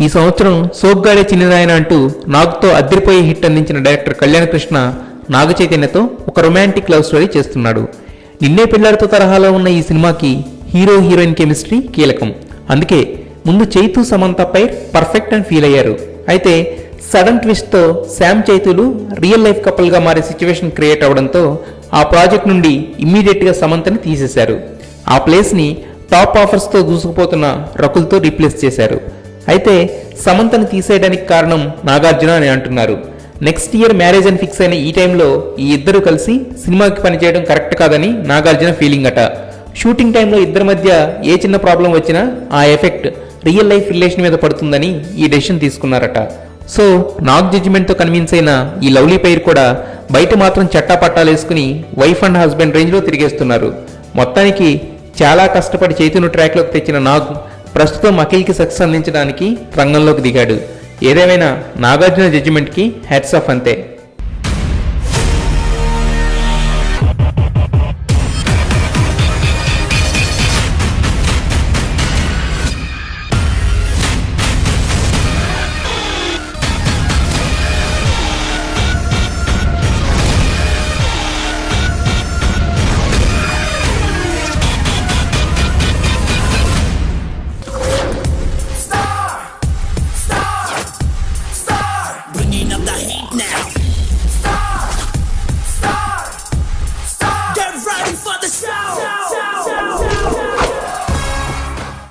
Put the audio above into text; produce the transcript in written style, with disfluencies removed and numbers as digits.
ఈ సంవత్సరం సోగ్గాడే చిన్నదాయన అంటూ నాగ్తో అద్దరిపోయే హిట్ అందించిన డైరెక్టర్ కళ్యాణ్ కృష్ణ నాగ చైతన్యతో ఒక రొమాంటిక్ లవ్ స్టోరీ చేస్తున్నాడు. నిన్నే పెళ్లాడుతో తరహాలో ఉన్న ఈ సినిమాకి హీరో హీరోయిన్ కెమిస్ట్రీ కీలకం. అందుకే ముందు చైతు సమంత పైర్ పర్ఫెక్ట్ అని ఫీల్ అయ్యారు. అయితే సడన్ ట్విస్ట్తో శామ్ చైతులు రియల్ లైఫ్ కపుల్గా మారే సిచ్యువేషన్ క్రియేట్ అవడంతో ఆ ప్రాజెక్ట్ నుండి ఇమ్మీడియట్గా సమంతని తీసేశారు. ఆ ప్లేస్ని టాప్ ఆఫర్స్తో దూసుకుపోతున్న రకుల్తో రీప్లేస్ చేశారు. అయితే సమంతని తీసేయడానికి కారణం నాగార్జున అని అంటున్నారు. నెక్స్ట్ ఇయర్ మ్యారేజ్ అని ఫిక్స్ అయిన ఈ టైంలో ఈ ఇద్దరు కలిసి సినిమాకి పనిచేయడం కరెక్ట్ కాదని నాగార్జున ఫీలింగ్ అట. షూటింగ్ టైంలో ఇద్దరి మధ్య ఏ చిన్న ప్రాబ్లం వచ్చినా ఆ ఎఫెక్ట్ రియల్ లైఫ్ రిలేషన్ మీద పడుతుందని ఈ డెసిషన్ తీసుకున్నారట. సో నాగ్ జడ్జిమెంట్తో కన్విన్స్ అయిన ఈ లవ్లీ పెయిర్ కూడా బయట మాత్రం చట్టాపట్టాలు వేసుకుని వైఫ్ అండ్ హస్బెండ్ రేంజ్లో తిరిగేస్తున్నారు. మొత్తానికి చాలా కష్టపడి చైతన్య ట్రాక్లోకి తెచ్చిన నాగ్ ప్రస్తుతం అఖిల్కి సక్సెస్ అందించడానికి రంగంలోకి దిగాడు. ఏదేమైనా నాగార్జున జడ్జిమెంట్కి హ్యాట్స్ ఆఫ్ అంతే.